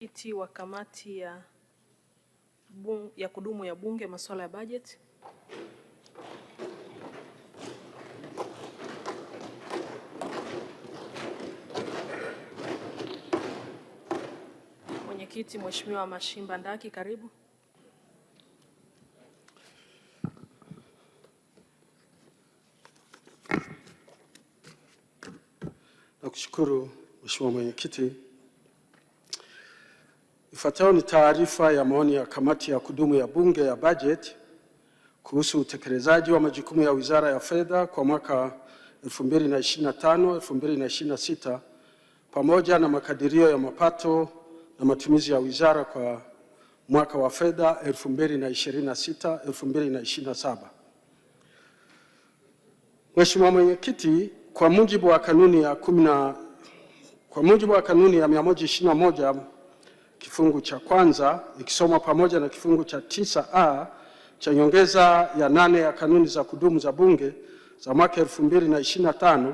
Mwenyekiti wa kamati ya kudumu ya Bunge masuala ya bajeti. Mwenyekiti Mheshimiwa Mashimba Ndaki, karibu. Nakushukuru Mheshimiwa Mwenyekiti. Ifuatayo ni taarifa ya maoni ya kamati ya kudumu ya Bunge ya bajeti kuhusu utekelezaji wa majukumu ya Wizara ya Fedha kwa mwaka 2025-2026 pamoja na makadirio ya mapato na matumizi ya wizara kwa mwaka wa fedha 2026-2027. Mheshimiwa Mwenyekiti, kwa mujibu wa kanuni ya 121 kifungu cha kwanza ikisoma pamoja na kifungu cha 9A cha nyongeza ya 8 ya kanuni za kudumu za Bunge za mwaka 2025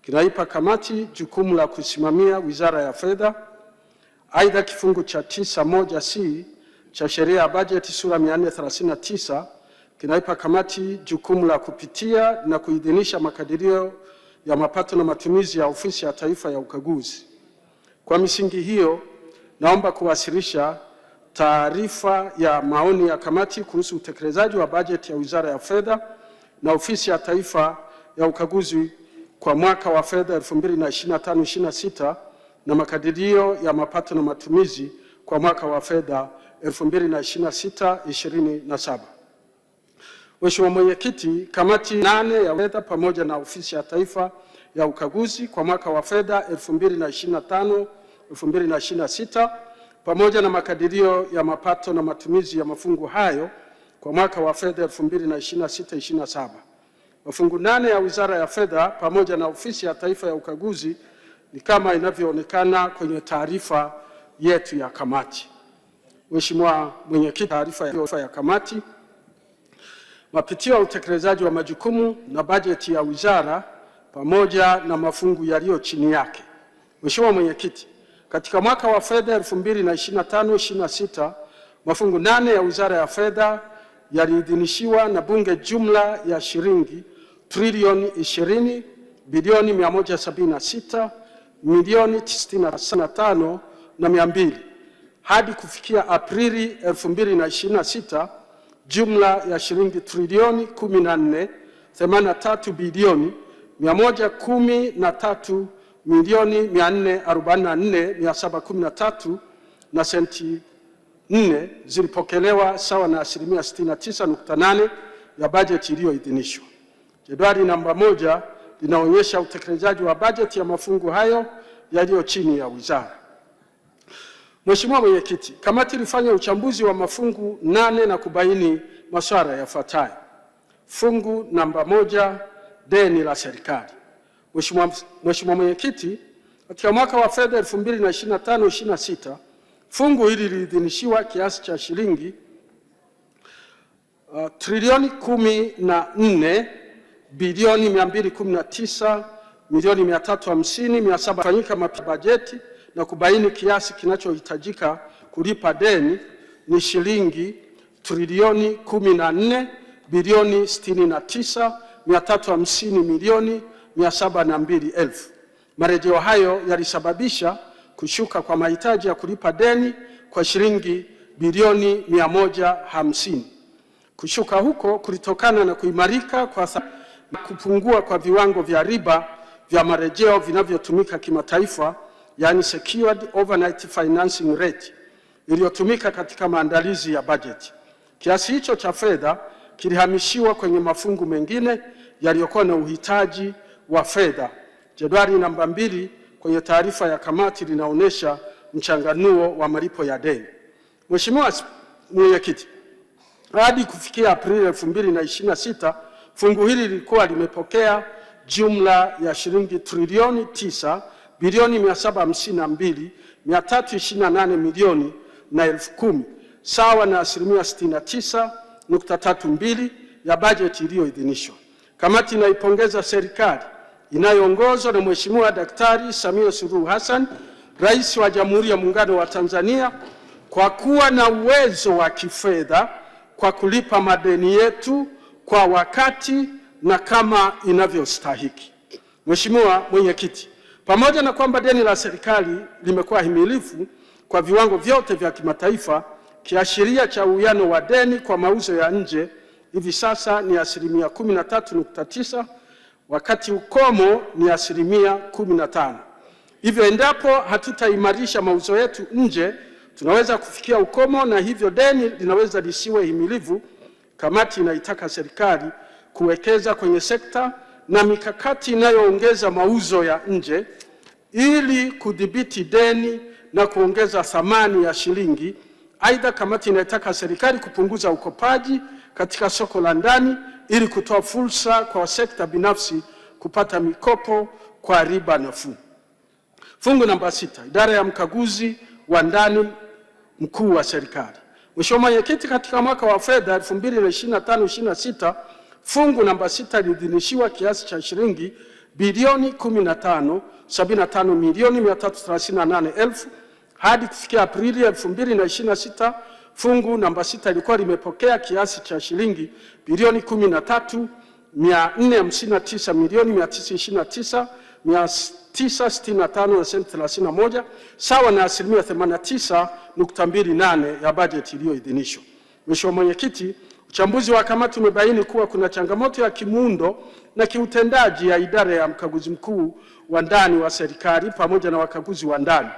kinaipa kamati jukumu la kusimamia Wizara ya Fedha. Aidha, kifungu cha 9(1)C cha sheria ya bajeti sura 439 kinaipa kamati jukumu la kupitia na kuidhinisha makadirio ya mapato na matumizi ya Ofisi ya Taifa ya Ukaguzi. Kwa misingi hiyo, naomba kuwasilisha taarifa ya maoni ya kamati kuhusu utekelezaji wa bajeti ya Wizara ya Fedha na Ofisi ya Taifa ya Ukaguzi kwa mwaka wa fedha 2025-26 na makadirio ya mapato na matumizi kwa mwaka wa fedha 2026-27. Mheshimiwa Mwenyekiti, kamati 8 ya fedha pamoja na Ofisi ya Taifa ya Ukaguzi kwa mwaka wa fedha 2025-2026 pamoja na makadirio ya mapato na matumizi ya mafungu hayo kwa mwaka wa fedha 2026-27. Mafungu 8 ya Wizara ya Fedha pamoja na Ofisi ya Taifa ya Ukaguzi ni kama inavyoonekana kwenye taarifa yetu ya kamati. Mheshimiwa Mwenyekiti, taarifa ya kamati. Mapitio ya utekelezaji wa majukumu na bajeti ya wizara pamoja na mafungu yaliyo chini yake. Mheshimiwa Mwenyekiti, katika mwaka wa fedha 2025-26 mafungu 8 ya Wizara ya Fedha yaliidhinishiwa na Bunge jumla ya shilingi trilioni 20 bilioni 176 milioni 95 na 200. Hadi kufikia Aprili 2026 jumla ya shilingi trilioni 14 83 bilioni 113 milioni 444,713 na senti 4 zilipokelewa sawa na 69.8% ya bajeti iliyoidhinishwa. Jedwali namba 1 linaonyesha utekelezaji wa bajeti ya mafungu hayo yaliyo chini ya wizara. Mheshimiwa Mwenyekiti, kamati ilifanya uchambuzi wa mafungu 8 na kubaini masuala yafuatayo. Fungu namba 1, deni la serikali. Mheshimiwa Mwenyekiti, katika mwaka wa fedha 2025-26 fungu hili liliidhinishiwa kiasi cha shilingi trilioni 14 bilioni 219 milioni 350,700 fanyika bajeti na kubaini kiasi kinachohitajika kulipa deni ni shilingi trilioni 14 bilioni 69 350 milioni 702,000. Marejeo hayo yalisababisha kushuka kwa mahitaji ya kulipa deni kwa shilingi bilioni 150. Kushuka huko kulitokana na kuimarika kwa kupungua kwa viwango vya riba vya marejeo vinavyotumika kimataifa, yani secured overnight financing rate, iliyotumika katika maandalizi ya bajeti. Kiasi hicho cha fedha kilihamishiwa kwenye mafungu mengine yaliyokuwa na uhitaji wa fedha. Jedwali namba 2 kwenye taarifa ya kamati linaonyesha mchanganuo wa malipo ya deni. Mheshimiwa Mwenyekiti, hadi kufikia Aprili 2026 fungu hili lilikuwa limepokea jumla ya shilingi trilioni 9 bilioni 752 328 milioni na 10,000 sawa na 69.32% ya bajeti iliyoidhinishwa. Kamati inaipongeza serikali inayoongozwa na Mheshimiwa Daktari Samia Suluhu Hassan Rais wa Jamhuri ya Muungano wa Tanzania kwa kuwa na uwezo wa kifedha kwa kulipa madeni yetu kwa wakati na kama inavyostahiki. Mheshimiwa Mwenyekiti, pamoja na kwamba deni la serikali limekuwa himilifu kwa viwango vyote vya kimataifa, kiashiria cha uwiano wa deni kwa mauzo ya nje hivi sasa ni 13.9, wakati ukomo ni 15%. Hivyo endapo hatutaimarisha mauzo yetu nje, tunaweza kufikia ukomo na hivyo deni linaweza lisiwe himilivu. Kamati inaitaka serikali kuwekeza kwenye sekta na mikakati inayoongeza mauzo ya nje ili kudhibiti deni na kuongeza thamani ya shilingi. Aidha, kamati inaitaka serikali kupunguza ukopaji katika soko la ndani ili kutoa fursa kwa sekta binafsi kupata mikopo kwa riba nafuu. Fungu namba 6, idara ya mkaguzi wa ndani mkuu wa serikali. Mheshimiwa Mwenyekiti, katika mwaka wa fedha 2025/26 fungu namba 6 liidhinishiwa kiasi cha shilingi bilioni 15,75,338,000. Hadi kufikia Aprili 2026 fungu namba 6 ilikuwa limepokea kiasi cha shilingi bilioni 13,459,965 sawa na 89.28% ya bajeti iliyoidhinishwa. Mheshimiwa Mwenyekiti, uchambuzi wa kamati umebaini kuwa kuna changamoto ya kimuundo na kiutendaji ya idara ya mkaguzi mkuu wa ndani wa serikali pamoja na wakaguzi wa ndani.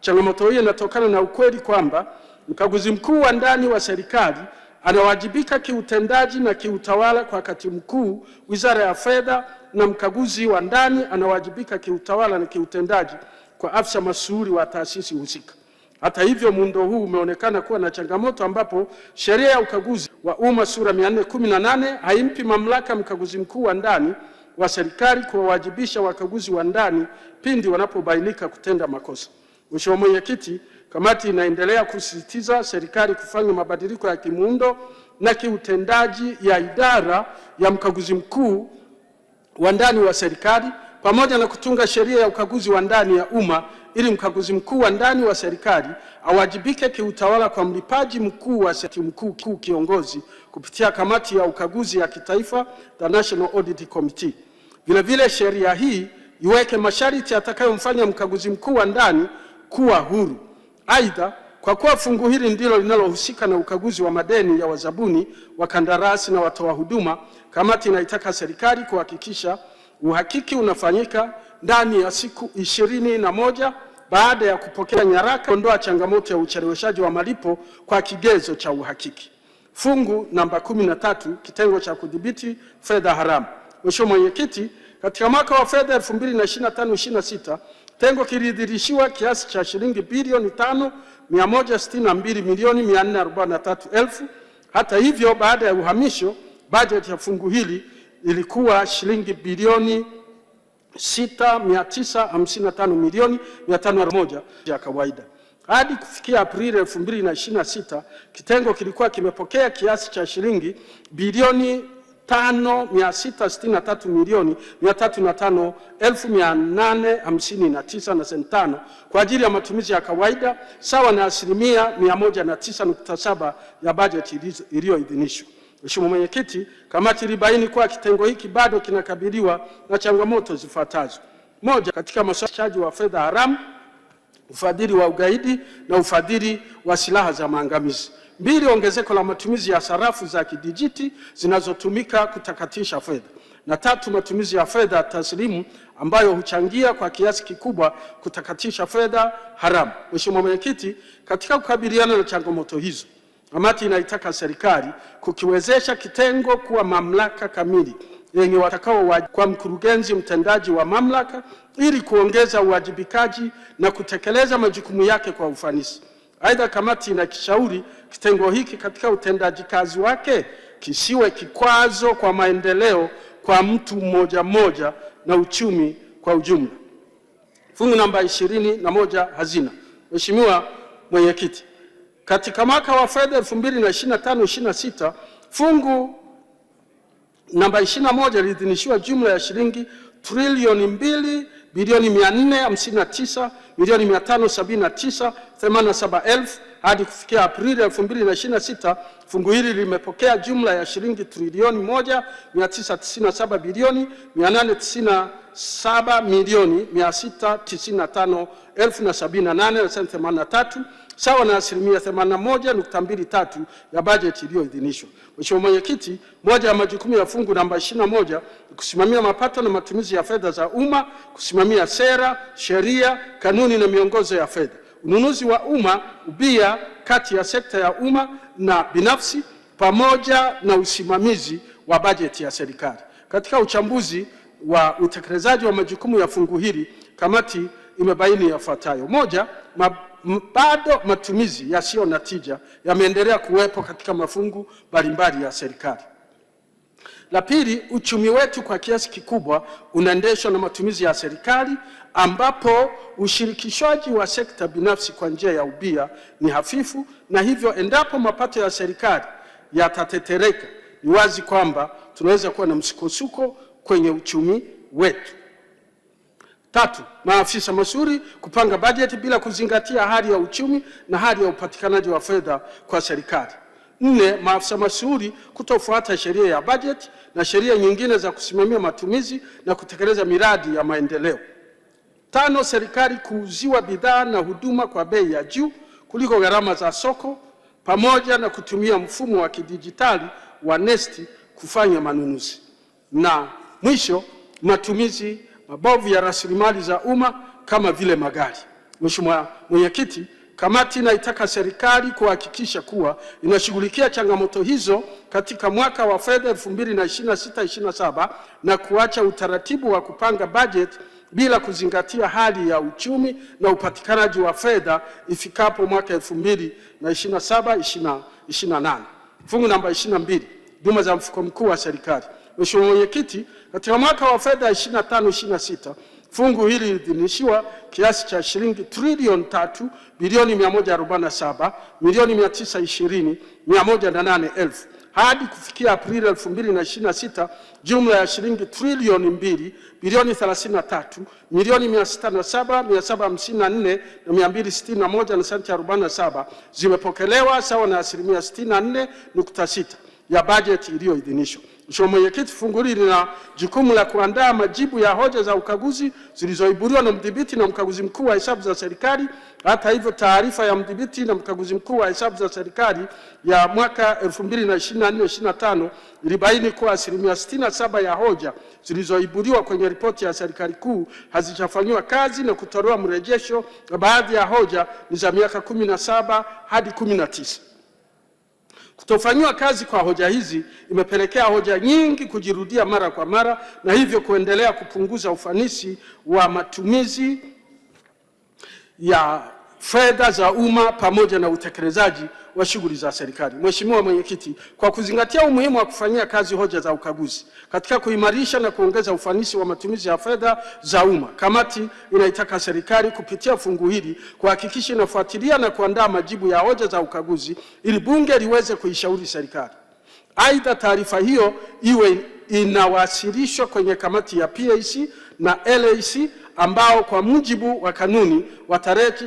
Changamoto hiyo inatokana na ukweli kwamba mkaguzi mkuu wa ndani wa serikali anawajibika kiutendaji na kiutawala kwa katibu mkuu Wizara ya Fedha, na mkaguzi wa ndani anawajibika kiutawala na kiutendaji kwa afisa mashauri wa taasisi husika. Hata hivyo, muundo huu umeonekana kuwa na changamoto ambapo sheria ya ukaguzi wa umma sura 418 haimpi mamlaka mkaguzi mkuu wa ndani wa serikali kuwawajibisha wakaguzi wa ndani pindi wanapobainika kutenda makosa. Mheshimiwa Mwenyekiti, kamati inaendelea kusisitiza serikali kufanya mabadiliko ya kimuundo na kiutendaji ya idara ya mkaguzi mkuu wa ndani wa serikali pamoja na kutunga sheria ya ukaguzi wa ndani ya umma ili mkaguzi mkuu wa ndani wa serikali awajibike kiutawala kwa mlipaji mkuu wa mkuu kiongozi kupitia kamati ya ukaguzi ya kitaifa, the National Audit Committee. Vile sheria hii iweke masharti atakayomfanya mkaguzi mkuu wa ndani kuwa huru. Aidha, kwa kuwa fungu hili ndilo linalohusika na ukaguzi wa madeni ya wazabuni, wakandarasi na watoa huduma, kamati inaitaka serikali kuhakikisha uhakiki unafanyika ndani ya siku 21 baada ya kupokea nyaraka, kuondoa changamoto ya ucheleweshaji wa malipo kwa kigezo cha uhakiki. Fungu namba 13, kitengo cha kudhibiti fedha haramu. Mheshimiwa Mwenyekiti, katika mwaka wa fedha 2025/26 tengo kilidhinishiwa kiasi cha shilingi bilioni 5,162,443,000. Hata hivyo, baada ya uhamisho, bajeti ya fungu hili ilikuwa shilingi bilioni 6,955,501 ya kawaida. Hadi kufikia Aprili 2026 kitengo kilikuwa kimepokea kiasi cha shilingi bilioni 5,663,305,859 kwa ajili ya matumizi ya kawaida sawa na 109.7% ya bajeti iliyoidhinishwa. Mheshimiwa Mwenyekiti, kamati ilibaini kuwa kitengo hiki bado kinakabiliwa na changamoto zifuatazo. Moja, katika masuala wa fedha haramu, ufadhili wa ugaidi na ufadhili wa silaha za maangamizi. 2, ongezeko la matumizi ya sarafu za kidijiti zinazotumika kutakatisha fedha. Na 3, matumizi ya fedha taslimu ambayo huchangia kwa kiasi kikubwa kutakatisha fedha haramu. Mheshimiwa Mwenyekiti, katika kukabiliana na changamoto hizo, kamati inaitaka serikali kukiwezesha kitengo kuwa mamlaka kamili yenye watakao kwa mkurugenzi mtendaji wa mamlaka ili kuongeza uwajibikaji na kutekeleza majukumu yake kwa ufanisi. Aidha, kamati inakishauri kitengo hiki katika utendaji kazi wake kisiwe kikwazo kwa maendeleo kwa mtu mmoja mmoja na uchumi kwa ujumla. Fungu namba 21, hazina. Mheshimiwa Mwenyekiti, katika mwaka wa fedha 2025/26 fungu namba 21 liliidhinishiwa jumla ya shilingi trilioni bilioni 459 milioni 579,87,000 hadi kufikia Aprili 2026. Fungu hili limepokea jumla ya shilingi trilioni 1,997 bilioni 897 milioni 695,078 sawa na asilimia 81.23 ya bajeti iliyoidhinishwa. Mheshimiwa Mwenyekiti, moja ya majukumu ya fungu namba 21 ni kusimamia mapato na matumizi ya fedha za umma, kusimamia sera, sheria, kanuni na miongozo ya fedha, ununuzi wa umma, ubia kati ya sekta ya umma na binafsi, pamoja na usimamizi wa bajeti ya serikali. Katika uchambuzi wa utekelezaji wa majukumu ya fungu hili, kamati imebaini yafuatayo: moja, bado matumizi yasiyo na tija yameendelea kuwepo katika mafungu mbalimbali ya serikali. La pili, uchumi wetu kwa kiasi kikubwa unaendeshwa na matumizi ya serikali, ambapo ushirikishwaji wa sekta binafsi kwa njia ya ubia ni hafifu, na hivyo endapo mapato ya serikali yatatetereka, ni wazi kwamba tunaweza kuwa na msukosuko kwenye uchumi wetu. Tatu, maafisa mashauri kupanga bajeti bila kuzingatia hali ya uchumi na hali ya upatikanaji wa fedha kwa serikali. Nne, maafisa mashauri kutofuata sheria ya bajeti na sheria nyingine za kusimamia matumizi na kutekeleza miradi ya maendeleo. Tano, serikali kuuziwa bidhaa na huduma kwa bei ya juu kuliko gharama za soko, pamoja na kutumia mfumo wa kidijitali wa NeST kufanya manunuzi. Na mwisho, matumizi mabovu ya rasilimali za umma kama vile magari. Mheshimiwa Mwenyekiti, kamati inaitaka serikali kuhakikisha kuwa inashughulikia changamoto hizo katika mwaka wa fedha 2026/27 na kuacha utaratibu wa kupanga bajeti bila kuzingatia hali ya uchumi na upatikanaji wa fedha ifikapo mwaka 2027/28. Fungu namba 22, huduma za mfuko mkuu wa serikali. Mheshimiwa Mwenyekiti, katika mwaka wa fedha 25/26 fungu hili liliidhinishiwa kiasi cha shilingi trilioni 3 bilioni 147 milioni 920,108,000 hadi kufikia Aprili 2026, jumla ya shilingi trilioni 2 bilioni 33 milioni 607,754,261 na senti 47 zimepokelewa sawa na asilimia 64.6 ya bajeti iliyoidhinishwa. Mheshimiwa Mwenyekiti, fungu hili lina jukumu la kuandaa majibu ya hoja za ukaguzi zilizoiburiwa na mdhibiti na mkaguzi mkuu wa hesabu za serikali. Hata hivyo, taarifa ya mdhibiti na mkaguzi mkuu wa hesabu za serikali ya mwaka 2024/25 ilibaini kuwa asilimia 67 ya hoja zilizoiburiwa kwenye ripoti ya serikali kuu hazijafanyiwa kazi na kutolewa mrejesho, na baadhi ya hoja ni za miaka 17 hadi 19. Kutofanyiwa kazi kwa hoja hizi imepelekea hoja nyingi kujirudia mara kwa mara, na hivyo kuendelea kupunguza ufanisi wa matumizi ya fedha za umma pamoja na utekelezaji wa shughuli za serikali. Mheshimiwa Mwenyekiti, kwa kuzingatia umuhimu wa kufanyia kazi hoja za ukaguzi katika kuimarisha na kuongeza ufanisi wa matumizi ya fedha za umma, kamati inaitaka serikali kupitia fungu hili kuhakikisha inafuatilia na kuandaa majibu ya hoja za ukaguzi ili bunge liweze kuishauri serikali. Aidha, taarifa hiyo iwe inawasilishwa kwenye kamati ya PAC na LAC ambao kwa mujibu wa kanuni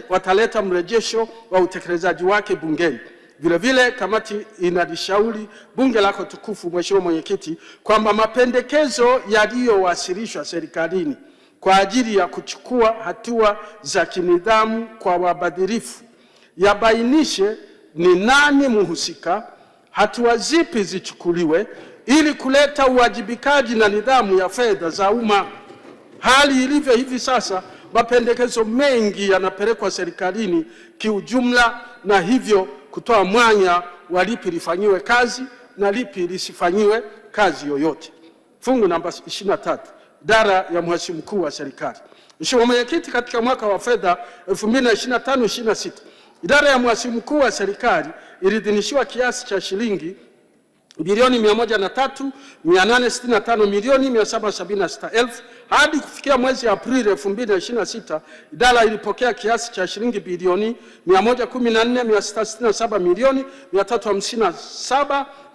wataleta mrejesho wa utekelezaji wake bungeni. Vile vile, kamati inalishauri bunge lako tukufu, Mheshimiwa Mwenyekiti, kwamba mapendekezo yaliyowasilishwa serikalini kwa ajili ya kuchukua hatua za kinidhamu kwa wabadhirifu yabainishe ni nani mhusika, hatua zipi zichukuliwe ili kuleta uwajibikaji na nidhamu ya fedha za umma. Hali ilivyo hivi sasa, mapendekezo mengi yanapelekwa serikalini kiujumla, na hivyo kutoa mwanya wa lipi lifanyiwe kazi na lipi lisifanyiwe kazi yoyote. Fungu namba 23, idara ya mhasibu mkuu wa serikali. Mheshimiwa Mwenyekiti, katika mwaka wa fedha 2025/26 idara ya mhasibu mkuu wa serikali iliidhinishiwa kiasi cha shilingi bilioni 103,865,776,000 hadi kufikia mwezi Aprili 2026 idara ilipokea kiasi cha shilingi bilioni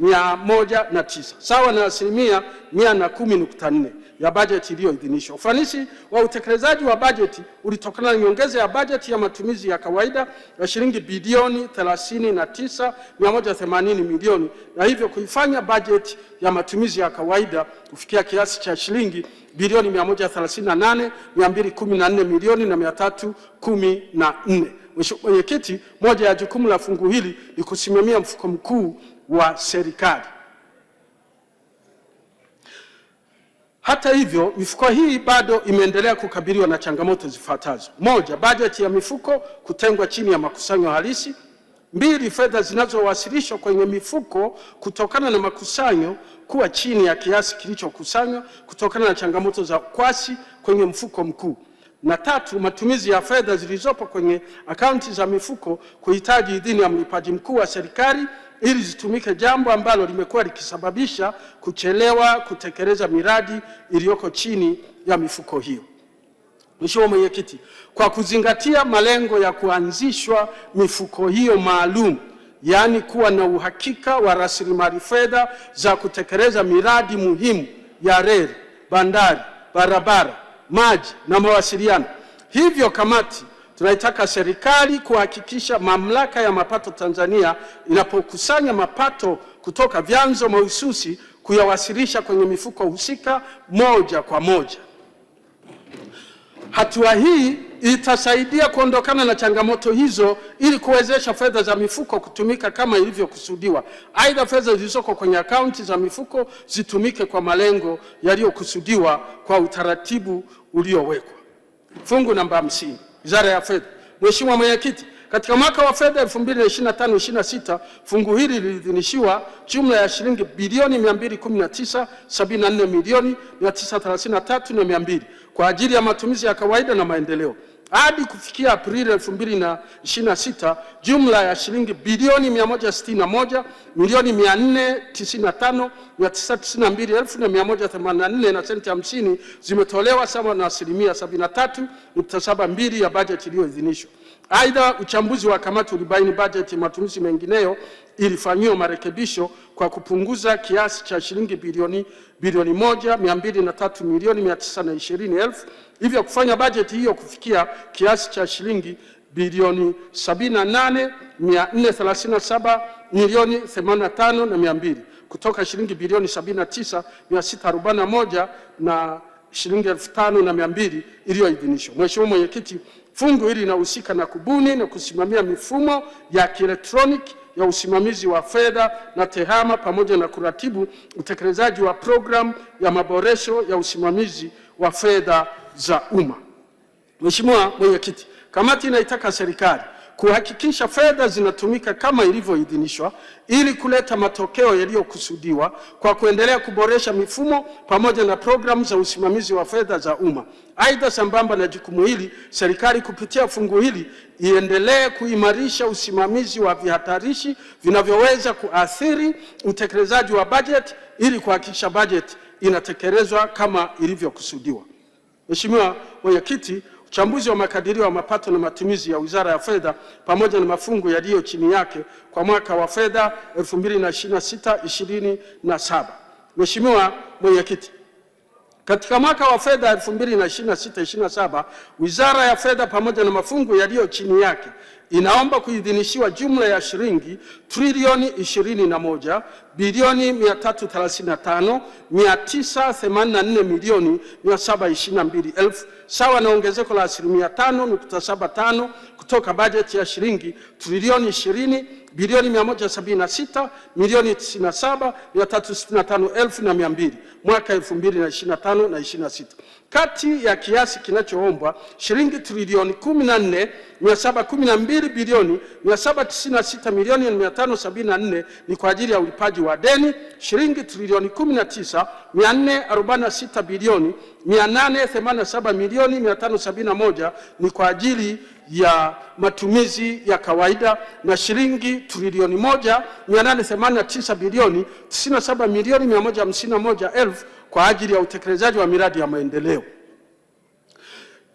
114,667,357,109 sawa na asilimia 110.4. ya bajeti iliyoidhinishwa. Ufanisi wa utekelezaji wa bajeti ulitokana na nyongeza ya bajeti ya matumizi ya kawaida ya shilingi bilioni 39,180 milioni, na hivyo kuifanya bajeti ya matumizi ya kawaida kufikia kiasi cha shilingi bilioni 138,214 milioni na 314. Mheshimiwa Mwenyekiti, moja ya jukumu la fungu hili ni kusimamia mfuko mkuu wa serikali. Hata hivyo, mifuko hii bado imeendelea kukabiliwa na changamoto zifuatazo: moja, bajeti ya mifuko kutengwa chini ya makusanyo halisi; mbili, fedha zinazowasilishwa kwenye mifuko kutokana na makusanyo kuwa chini ya kiasi kilichokusanywa kutokana na changamoto za ukwasi kwenye mfuko mkuu; na tatu, matumizi ya fedha zilizopo kwenye akaunti za mifuko kuhitaji idhini ya mlipaji mkuu wa serikali ili zitumike, jambo ambalo limekuwa likisababisha kuchelewa kutekeleza miradi iliyoko chini ya mifuko hiyo. Mheshimiwa Mwenyekiti, kwa kuzingatia malengo ya kuanzishwa mifuko hiyo maalum, yaani kuwa na uhakika wa rasilimali fedha za kutekeleza miradi muhimu ya reli, bandari, barabara, maji na mawasiliano, hivyo kamati tunaitaka serikali kuhakikisha Mamlaka ya Mapato Tanzania inapokusanya mapato kutoka vyanzo mahususi kuyawasilisha kwenye mifuko husika moja kwa moja. Hatua hii itasaidia kuondokana na changamoto hizo ili kuwezesha fedha za mifuko kutumika kama ilivyokusudiwa. Aidha, fedha zilizoko kwenye akaunti za mifuko zitumike kwa malengo yaliyokusudiwa kwa utaratibu uliowekwa. Fungu namba 50, Wizara ya Fedha. Mheshimiwa Mwenyekiti, katika mwaka wa fedha 2025/26 fungu hili liliidhinishiwa jumla ya shilingi bilioni 219,74 milioni 933,200 kwa ajili ya matumizi ya kawaida na maendeleo. Hadi kufikia Aprili 2026, jumla ya shilingi bilioni 161 milioni 495,992,184 na senti 50 zimetolewa sawa na asilimia 73.72 ya bajeti iliyoidhinishwa. Aidha, uchambuzi wa kamati ulibaini bajeti matumizi mengineyo ilifanyiwa marekebisho kwa kupunguza kiasi cha shilingi bilioni 1,203 milioni 920,000, hivyo kufanya bajeti hiyo kufikia kiasi cha shilingi bilioni 78,437 milioni 85,200 kutoka shilingi bilioni 79,641 na shilingi 5,200 iliyoidhinishwa. Mheshimiwa Mwenyekiti, fungu hili linahusika na kubuni na kusimamia mifumo ya kielektroniki ya usimamizi wa fedha na tehama pamoja na kuratibu utekelezaji wa programu ya maboresho ya usimamizi wa fedha za umma. Mheshimiwa Mwenyekiti, kamati inaitaka serikali kuhakikisha fedha zinatumika kama ilivyoidhinishwa ili kuleta matokeo yaliyokusudiwa kwa kuendelea kuboresha mifumo pamoja na programu za usimamizi wa fedha za umma. Aidha, sambamba na jukumu hili, serikali kupitia fungu hili iendelee kuimarisha usimamizi wa vihatarishi vinavyoweza kuathiri utekelezaji wa bajeti ili kuhakikisha bajeti inatekelezwa kama ilivyokusudiwa. Mheshimiwa Mwenyekiti, uchambuzi wa makadirio ya mapato na matumizi ya Wizara ya Fedha pamoja na mafungu yaliyo chini yake kwa mwaka wa fedha 2026/27. Mheshimiwa Mwenyekiti, katika mwaka wa fedha 2026/27, Wizara ya Fedha pamoja na mafungu yaliyo chini yake inaomba kuidhinishiwa jumla ya shilingi trilioni 21 bilioni 335,984 milioni 722,000 sawa na ongezeko la asilimia 5.75 kutoka bajeti ya shilingi trilioni 20 bilioni 176 milioni 97,365,200 mwaka 2025 na 26. Kati ya kiasi kinachoombwa shilingi trilioni 14,712 bilioni 796 milioni 574 ni kwa ajili ya ulipaji wa deni, shilingi trilioni 19,446 bilioni 887 milioni 571 ni kwa ajili ya matumizi ya kawaida, na shilingi trilioni 1,889 bilioni 97 milioni 151,000 kwa ajili ya utekelezaji wa miradi ya maendeleo.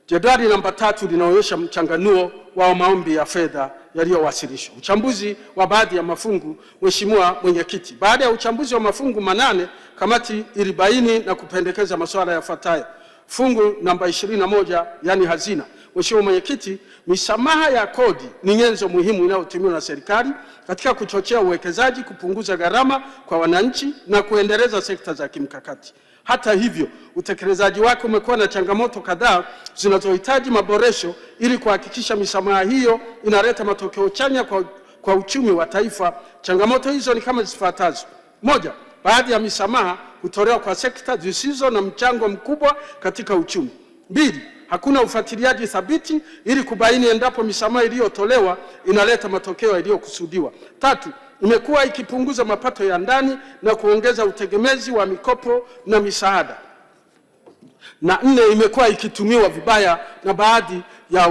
Jedwali namba 3 linaonyesha mchanganuo wa maombi ya fedha yaliyowasilishwa. Uchambuzi wa baadhi ya mafungu. Mheshimiwa Mwenyekiti, baada ya uchambuzi wa mafungu 8, kamati ilibaini na kupendekeza masuala yafuatayo. Fungu namba 21, yani hazina. Mheshimiwa Mwenyekiti, misamaha ya kodi ni nyenzo muhimu inayotumiwa na serikali katika kuchochea uwekezaji, kupunguza gharama kwa wananchi na kuendeleza sekta za kimkakati. Hata hivyo, utekelezaji wake umekuwa na changamoto kadhaa zinazohitaji maboresho ili kuhakikisha misamaha hiyo inaleta matokeo chanya kwa uchumi wa taifa. Changamoto hizo ni kama zifuatazo. Moja, baadhi ya misamaha hutolewa kwa sekta zisizo na mchango mkubwa katika uchumi. Mbili, hakuna ufuatiliaji thabiti ili kubaini endapo misamaha iliyotolewa inaleta matokeo yaliyokusudiwa. Tatu, imekuwa ikipunguza mapato ya ndani na kuongeza utegemezi wa mikopo na misaada. Na nne, imekuwa ikitumiwa vibaya na baadhi ya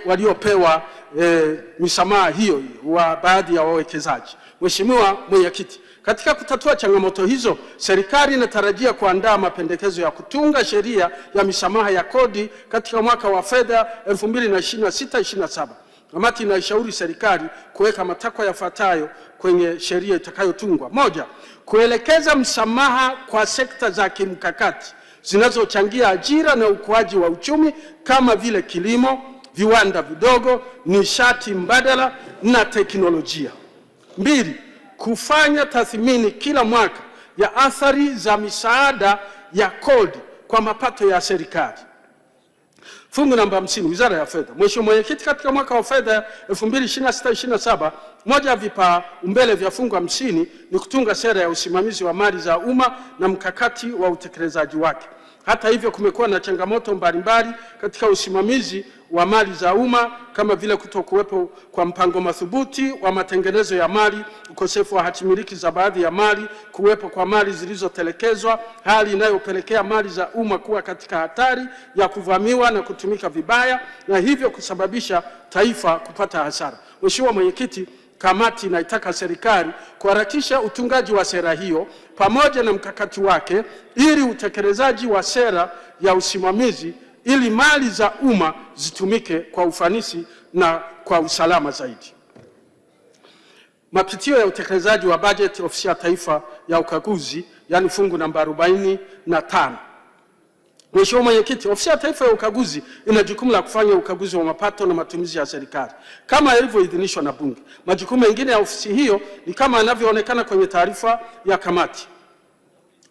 waliopewa misamaha hiyo wa baadhi ya wawekezaji. Mheshimiwa Mwenyekiti, katika kutatua changamoto hizo, serikali inatarajia kuandaa mapendekezo ya kutunga sheria ya misamaha ya kodi katika mwaka wa fedha 2026/27. Kamati inaishauri serikali kuweka matakwa yafuatayo kwenye sheria itakayotungwa. Moja, kuelekeza msamaha kwa sekta za kimkakati zinazochangia ajira na ukuaji wa uchumi kama vile kilimo, viwanda vidogo, nishati mbadala na teknolojia. Mbili, kufanya tathmini kila mwaka ya athari za misaada ya kodi kwa mapato ya serikali. Fungu namba 50, Wizara ya Fedha. Mheshimiwa Mwenyekiti, katika mwaka wa fedha 2026/27, moja ya vipaumbele vya fungu 50 ni kutunga sera ya usimamizi wa mali za umma na mkakati wa utekelezaji wake. Hata hivyo, kumekuwa na changamoto mbalimbali katika usimamizi wa mali za umma kama vile kutokuwepo kwa mpango madhubuti wa matengenezo ya mali, ukosefu wa hatimiliki za baadhi ya mali, kuwepo kwa mali zilizotelekezwa, hali inayopelekea mali za umma kuwa katika hatari ya kuvamiwa na kutumika vibaya na hivyo kusababisha taifa kupata hasara. Mheshimiwa Mwenyekiti, kamati inaitaka serikali kuharakisha utungaji wa sera hiyo pamoja na mkakati wake ili utekelezaji wa sera ya usimamizi ili mali za umma zitumike kwa ufanisi na kwa usalama zaidi. Mapitio ya utekelezaji wa bajeti Ofisi ya Taifa ya Ukaguzi, yani fungu namba 45. Mheshimiwa Mwenyekiti, Ofisi ya Taifa ya Ukaguzi ina jukumu la kufanya ukaguzi wa mapato na matumizi ya serikali kama ilivyoidhinishwa na Bunge. Majukumu mengine ya ofisi hiyo ni kama yanavyoonekana kwenye taarifa ya kamati.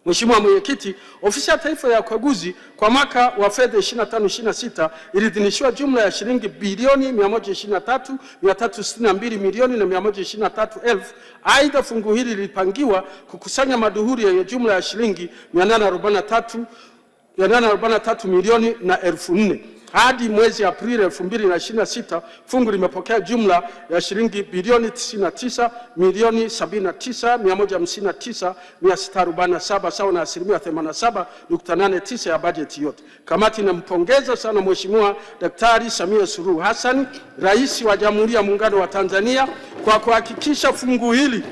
Mheshimiwa Mwenyekiti, Ofisi ya Taifa ya Ukaguzi kwa mwaka wa fedha 25/26 iliidhinishiwa jumla ya shilingi bilioni 123,362 milioni na 123,000. Aidha, fungu hili lilipangiwa kukusanya maduhuri yenye jumla ya shilingi 843 milioni na 4,000. Hadi mwezi Aprili 2026 fungu limepokea jumla ya shilingi bilioni 99 milioni 79,159,647 sawa na 87.89% ya bajeti yote. Kamati inampongeza sana Mheshimiwa Daktari Samia Suluhu Hassan, Rais wa Jamhuri ya Muungano wa Tanzania, kwa kuhakikisha fungu hili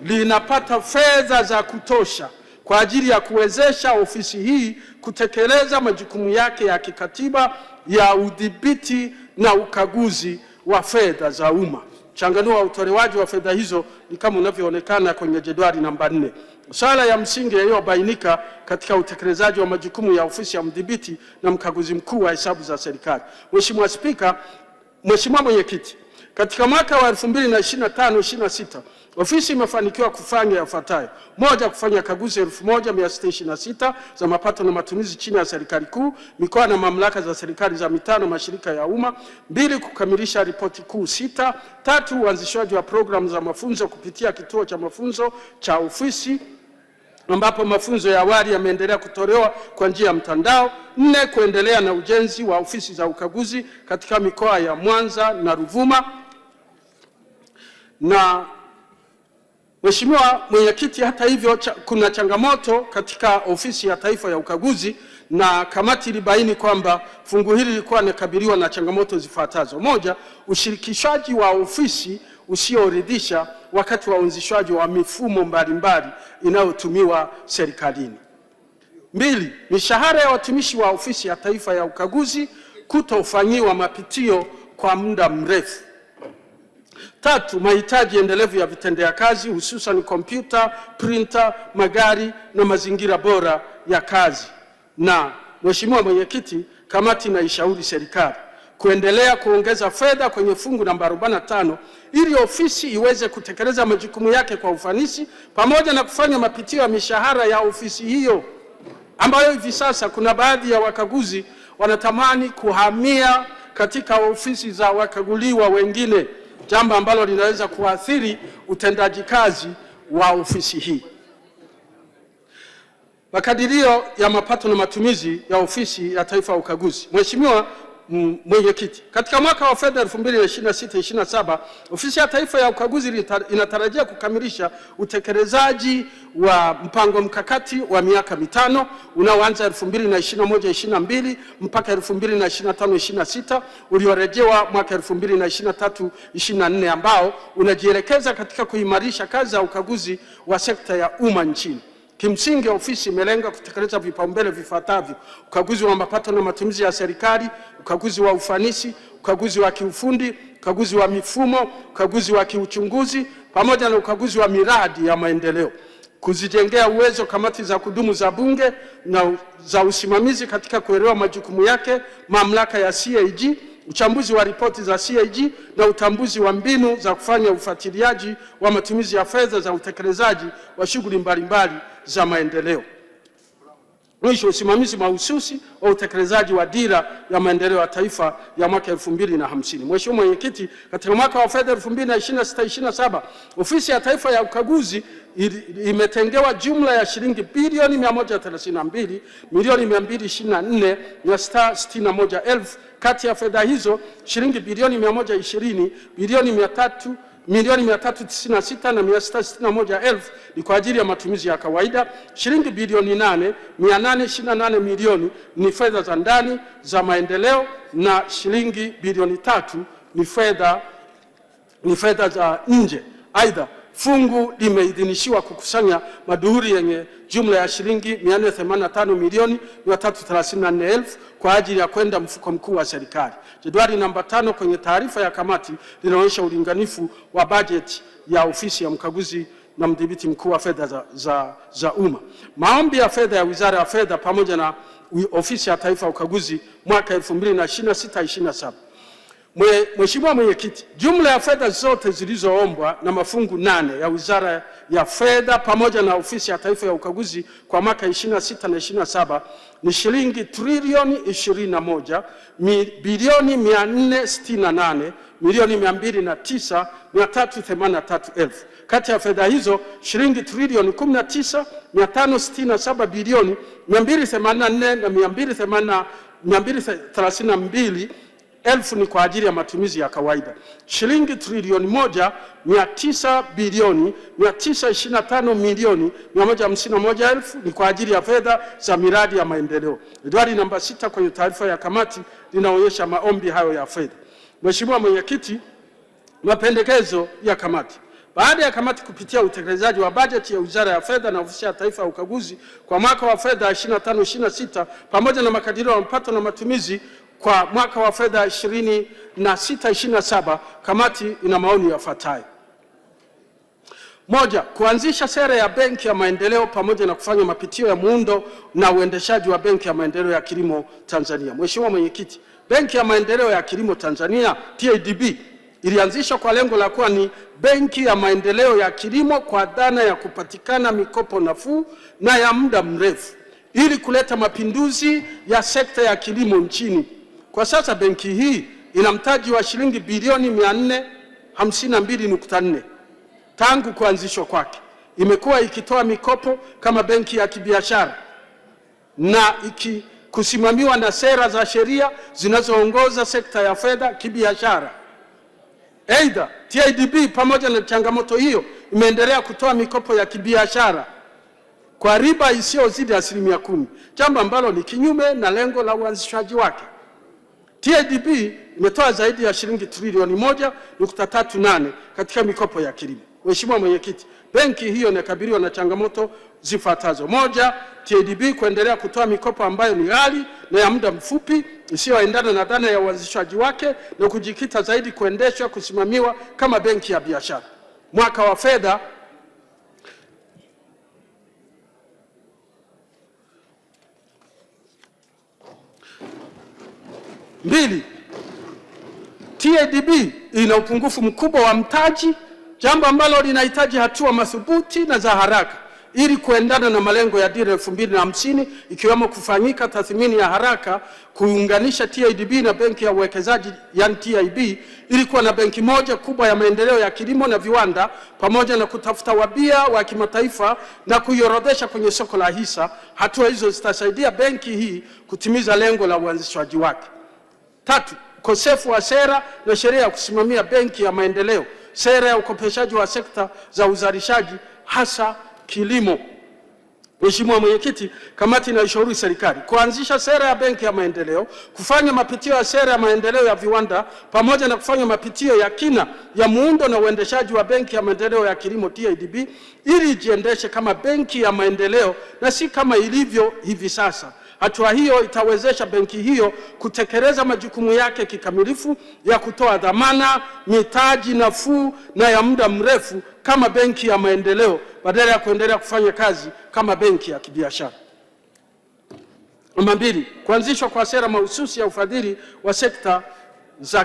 linapata fedha za kutosha kwa ajili ya kuwezesha ofisi hii kutekeleza majukumu yake ya kikatiba ya udhibiti na ukaguzi wa fedha za umma. Changanuo wa utolewaji wa fedha hizo ni kama unavyoonekana kwenye jedwali namba 4. Swala ya msingi yaliyobainika katika utekelezaji wa majukumu ya ofisi ya mdhibiti na mkaguzi mkuu wa hesabu za serikali. Mheshimiwa Spika, Mheshimiwa Mwenyekiti, katika mwaka wa 2025/26 ofisi imefanikiwa kufanya yafuatayo. Moja, kufanya kaguzi 1626 za mapato na matumizi chini ya serikali kuu, mikoa na mamlaka za serikali za mitaa na mashirika ya umma. 2, kukamilisha ripoti kuu 6. 3, uanzishwaji wa programu za mafunzo kupitia kituo cha mafunzo cha ofisi ambapo mafunzo ya awali yameendelea kutolewa kwa njia ya mtandao. 4, kuendelea na ujenzi wa ofisi za ukaguzi katika mikoa ya Mwanza na Ruvuma. Na Mheshimiwa Mwenyekiti, hata hivyo kuna changamoto katika Ofisi ya Taifa ya Ukaguzi na kamati ilibaini kwamba fungu hili lilikuwa linakabiliwa na changamoto zifuatazo. Moja, ushirikishwaji wa ofisi usioridhisha wakati wa uanzishwaji wa mifumo mbalimbali inayotumiwa serikalini. 2, mishahara ya watumishi wa Ofisi ya Taifa ya Ukaguzi kutofanyiwa mapitio kwa muda mrefu. Tatu, mahitaji endelevu ya vitendea kazi hususan kompyuta, printer, magari na mazingira bora ya kazi. Na Mheshimiwa Mwenyekiti, kamati inaishauri serikali kuendelea kuongeza fedha kwenye fungu namba 45 ili ofisi iweze kutekeleza majukumu yake kwa ufanisi, pamoja na kufanya mapitio ya mishahara ya ofisi hiyo, ambayo hivi sasa kuna baadhi ya wakaguzi wanatamani kuhamia katika ofisi za wakaguliwa wengine, jambo ambalo linaweza kuathiri utendaji kazi wa ofisi hii. Makadirio ya mapato na matumizi ya Ofisi ya Taifa ya Ukaguzi. Mheshimiwa Mwenyekiti, katika mwaka wa fedha 2026/27 Ofisi ya Taifa ya Ukaguzi inatarajia kukamilisha utekelezaji wa mpango mkakati wa miaka mitano unaoanza 2021/22 mpaka 2025/26 uliorejewa mwaka 2023/24 ambao unajielekeza katika kuimarisha kazi ya ukaguzi wa sekta ya umma nchini. Kimsingi, ofisi imelenga kutekeleza vipaumbele vifuatavyo: ukaguzi wa mapato na matumizi ya serikali, ukaguzi wa ufanisi, ukaguzi wa kiufundi, ukaguzi wa mifumo, ukaguzi wa kiuchunguzi, pamoja na ukaguzi wa miradi ya maendeleo. Kuzijengea uwezo kamati za kudumu za Bunge na za usimamizi katika kuelewa majukumu yake, mamlaka ya CAG, uchambuzi wa ripoti za CAG na utambuzi wa mbinu za kufanya ufuatiliaji wa matumizi ya fedha za utekelezaji wa shughuli mbalimbali za maendeleo. Mwisho, usimamizi mahususi wa utekelezaji wa dira ya maendeleo ya taifa ya mwaka 2050. Mheshimiwa Mwenyekiti, katika mwaka wa fedha 2026/27 Ofisi ya Taifa ya Ukaguzi imetengewa jumla ya shilingi bilioni 132,224,661,000. Kati ya fedha hizo shilingi bilioni 120 milioni 396 na 661,000 ni kwa ajili ya matumizi ya kawaida. Shilingi bilioni 8,828 milioni ni fedha za ndani za maendeleo, na shilingi bilioni 3 ni fedha za nje. Aidha, fungu limeidhinishiwa kukusanya maduhuri yenye jumla ya shilingi 485,334,000 kwa ajili ya kwenda mfuko mkuu wa serikali. Jedwali namba 5 kwenye taarifa ya kamati linaonyesha ulinganifu wa bajeti ya ofisi ya mkaguzi na mdhibiti mkuu wa fedha za umma. Maombi ya fedha ya Wizara ya Fedha pamoja na Ofisi ya Taifa ya Ukaguzi mwaka 2026/27. Mheshimiwa Mwenyekiti, jumla ya fedha zote zilizoombwa na mafungu 8 ya Wizara ya Fedha pamoja na Ofisi ya Taifa ya Ukaguzi kwa mwaka 26 na 27 ni shilingi trilioni 21 bilioni 468 milioni 209,383,000. Kati ya fedha hizo shilingi trilioni 19,567 bilioni 284 na 232,000 ni kwa ajili ya matumizi ya kawaida. Shilingi trilioni 1,900 bilioni 925 milioni 151,000 ni kwa ajili ya fedha za miradi ya maendeleo. Jedwali namba 6 kwenye taarifa ya kamati linaonyesha maombi hayo ya fedha. Mheshimiwa Mwenyekiti, mapendekezo ya kamati. Baada ya kamati kupitia utekelezaji wa bajeti ya Wizara ya Fedha na Ofisi ya Taifa ya Ukaguzi kwa mwaka wa fedha 25/26 pamoja na makadirio ya mapato na matumizi kwa mwaka wa fedha 26/27, kamati ina maoni yafuatayo: Moja, kuanzisha sera ya Benki ya Maendeleo pamoja na kufanya mapitio ya muundo na uendeshaji wa Benki ya Maendeleo ya Kilimo Tanzania. Mheshimiwa Mwenyekiti, Benki ya Maendeleo ya Kilimo Tanzania TADB ilianzishwa kwa lengo la kuwa ni benki ya maendeleo ya kilimo kwa dhana ya kupatikana mikopo nafuu na ya muda mrefu ili kuleta mapinduzi ya sekta ya kilimo nchini. Kwa sasa benki hii ina mtaji wa shilingi bilioni 452.4. Tangu kuanzishwa kwake imekuwa ikitoa mikopo kama benki ya kibiashara na kusimamiwa na sera za sheria zinazoongoza sekta ya fedha kibiashara. Aidha, TADB pamoja na changamoto hiyo imeendelea kutoa mikopo ya kibiashara kwa riba isiyozidi 10%, jambo ambalo ni kinyume na lengo la uanzishaji wake. TADB imetoa zaidi ya shilingi trilioni 1.38 katika mikopo ya kilimo. Mheshimiwa Mwenyekiti, benki hiyo inakabiliwa na changamoto zifuatazo. Moja, TADB kuendelea kutoa mikopo ambayo ni ghali na ya muda mfupi isiyoendana na dhana ya uanzishwaji wake na kujikita zaidi kuendeshwa kusimamiwa kama benki ya biashara. Mwaka wa fedha 2, TADB ina upungufu mkubwa wa mtaji, jambo ambalo linahitaji hatua madhubuti na za haraka ili kuendana na malengo ya dira 2050, ikiwemo kufanyika tathmini ya haraka kuunganisha TADB na benki ya uwekezaji yani TIB ili kuwa na benki moja kubwa ya maendeleo ya kilimo na viwanda, pamoja na kutafuta wabia wa kimataifa na kuiorodhesha kwenye soko la hisa. Hatua hizo zitasaidia benki hii kutimiza lengo la uanzishwaji wake. 3, ukosefu wa sera na sheria ya kusimamia benki ya maendeleo, sera ya ukopeshaji wa sekta za uzalishaji hasa kilimo. Mheshimiwa Mwenyekiti, kamati inaishauri serikali kuanzisha sera ya benki ya maendeleo, kufanya mapitio ya sera ya maendeleo ya viwanda, pamoja na kufanya mapitio ya kina ya muundo na uendeshaji wa benki ya maendeleo ya kilimo TADB ili ijiendeshe kama benki ya maendeleo na si kama ilivyo hivi sasa. Hatua hiyo itawezesha benki hiyo kutekeleza majukumu yake kikamilifu ya kutoa dhamana, mitaji nafuu na ya muda mrefu kama benki ya maendeleo badala ya kuendelea kufanya kazi kama benki ya kibiashara. Namba 2, kuanzishwa kwa sera mahususi ya ufadhili wa sekta za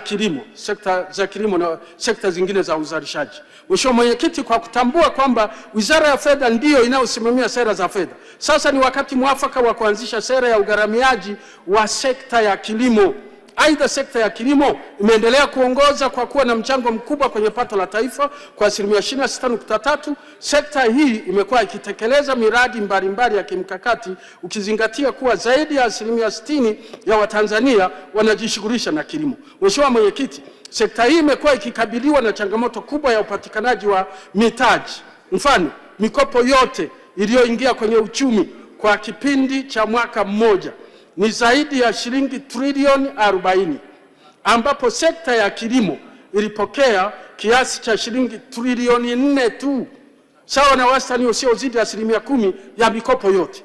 kilimo na sekta zingine za uzalishaji. Mheshimiwa Mwenyekiti, kwa kutambua kwamba Wizara ya Fedha ndiyo inayosimamia sera za fedha, sasa ni wakati mwafaka wa kuanzisha sera ya ugharamiaji wa sekta ya kilimo. Aidha, sekta ya kilimo imeendelea kuongoza kwa kuwa na mchango mkubwa kwenye pato la taifa kwa 26.3%. Sekta hii imekuwa ikitekeleza miradi mbalimbali ya kimkakati, ukizingatia kuwa zaidi ya 60% ya Watanzania wanajishughulisha na kilimo. Mheshimiwa Mwenyekiti, sekta hii imekuwa ikikabiliwa na changamoto kubwa ya upatikanaji wa mitaji. Mfano, mikopo yote iliyoingia kwenye uchumi kwa kipindi cha mwaka mmoja ni zaidi ya shilingi trilioni 40, ambapo sekta ya kilimo ilipokea kiasi cha shilingi trilioni 4 tu, sawa na wastani usiozidi 10% ya mikopo yote.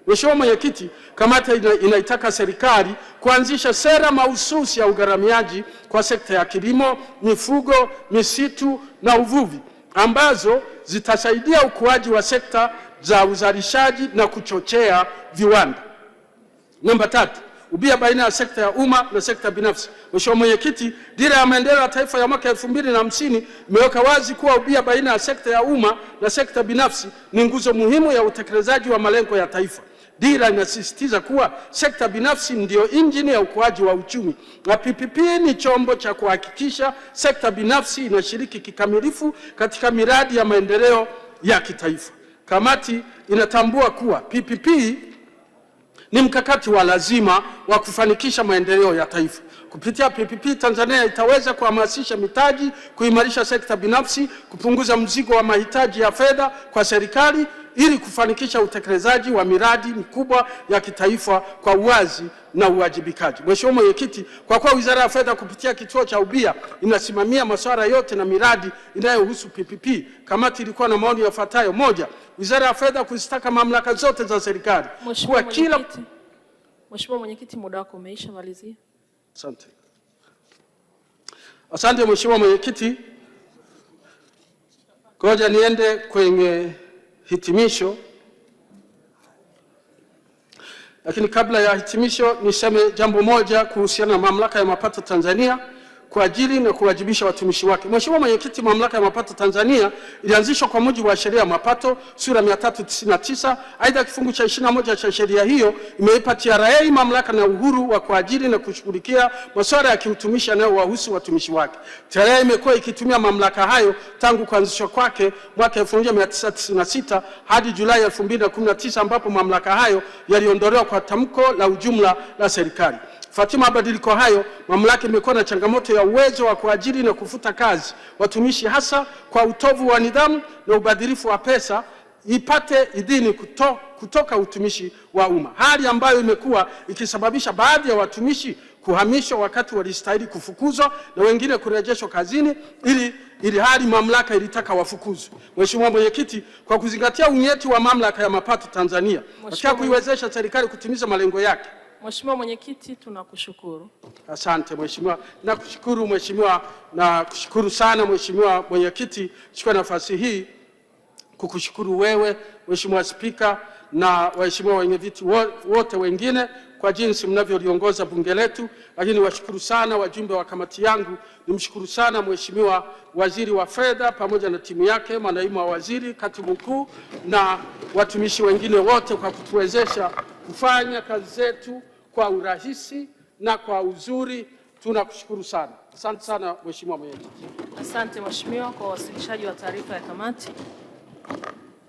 Mheshimiwa Mwenyekiti, kamati inaitaka serikali kuanzisha sera mahususi ya ugharamiaji kwa sekta ya kilimo, mifugo, misitu na uvuvi ambazo zitasaidia ukuaji wa sekta za uzalishaji na kuchochea viwanda. Namba 3, ubia baina ya sekta ya umma na sekta binafsi. Mheshimiwa Mwenyekiti, dira ya maendeleo ya taifa ya mwaka 2050 imeweka wazi kuwa ubia baina ya sekta ya umma na sekta binafsi ni nguzo muhimu ya utekelezaji wa malengo ya taifa. Dira inasisitiza kuwa sekta binafsi ndio injini ya ukuaji wa uchumi na PPP ni chombo cha kuhakikisha sekta binafsi inashiriki kikamilifu katika miradi ya maendeleo ya kitaifa. Kamati inatambua kuwa PPP ni mkakati wa lazima wa kufanikisha maendeleo ya taifa. Kupitia PPP, Tanzania itaweza kuhamasisha mitaji, kuimarisha sekta binafsi, kupunguza mzigo wa mahitaji ya fedha kwa serikali ili kufanikisha utekelezaji wa miradi mikubwa ya kitaifa kwa uwazi na uwajibikaji. Mheshimiwa Mwenyekiti, kwa kuwa Wizara ya Fedha kupitia kituo cha ubia inasimamia masuala yote na miradi inayohusu PPP, kamati ilikuwa na maoni yafuatayo. 1, Wizara ya Fedha kuzitaka mamlaka zote za serikali kuwa kila... Mheshimiwa Mwenyekiti, muda wako umeisha, malizia. Asante. Asante Mheshimiwa Mwenyekiti. Ngoja niende kwenye hitimisho. Lakini kabla ya hitimisho niseme jambo moja kuhusiana na Mamlaka ya Mapato Tanzania kuajiri na kuwajibisha watumishi wake. Mheshimiwa Mwenyekiti, Mamlaka ya Mapato Tanzania ilianzishwa kwa mujibu wa Sheria ya Mapato sura 399. Aidha, kifungu cha 21 cha sheria hiyo imeipa TRA mamlaka na uhuru wa kuajiri na kushughulikia masuala ya kiutumishi yanayowahusu watumishi wake. TRA imekuwa ikitumia mamlaka hayo tangu kuanzishwa kwake mwaka 1996 hadi Julai 2019 ambapo mamlaka hayo yaliondolewa kwa tamko la ujumla la serikali. Kufuatia mabadiliko hayo, mamlaka imekuwa na changamoto ya uwezo wa kuajiri na kufuta kazi watumishi hasa kwa utovu wa nidhamu na ubadhirifu wa pesa ipate idhini kutoka utumishi wa umma, hali ambayo imekuwa ikisababisha baadhi ya watumishi kuhamishwa wakati walistahili kufukuzwa na wengine kurejeshwa kazini ili hali mamlaka ilitaka wafukuzwe. Mheshimiwa Mwenyekiti, kwa kuzingatia unyeti wa mamlaka ya mapato Tanzania katika kuiwezesha serikali kutimiza malengo yake. Mheshimiwa Mwenyekiti, tunakushukuru. Asante Mheshimiwa. Nakushukuru Mheshimiwa, na kushukuru sana Mheshimiwa Mwenyekiti. Chukua nafasi hii kukushukuru wewe Mheshimiwa Spika na waheshimiwa wenyeviti wote wengine kwa jinsi mnavyoliongoza bunge letu, lakini washukuru sana wajumbe wa kamati yangu. Nimshukuru sana Mheshimiwa Waziri wa Fedha pamoja na timu yake, manaibu wa waziri, katibu mkuu na watumishi wengine wote kwa kutuwezesha kufanya kazi zetu kwa urahisi na kwa uzuri. Tunakushukuru sana. Asante sana Mheshimiwa Mwenyekiti. Asante Mheshimiwa kwa uwasilishaji wa taarifa ya kamati.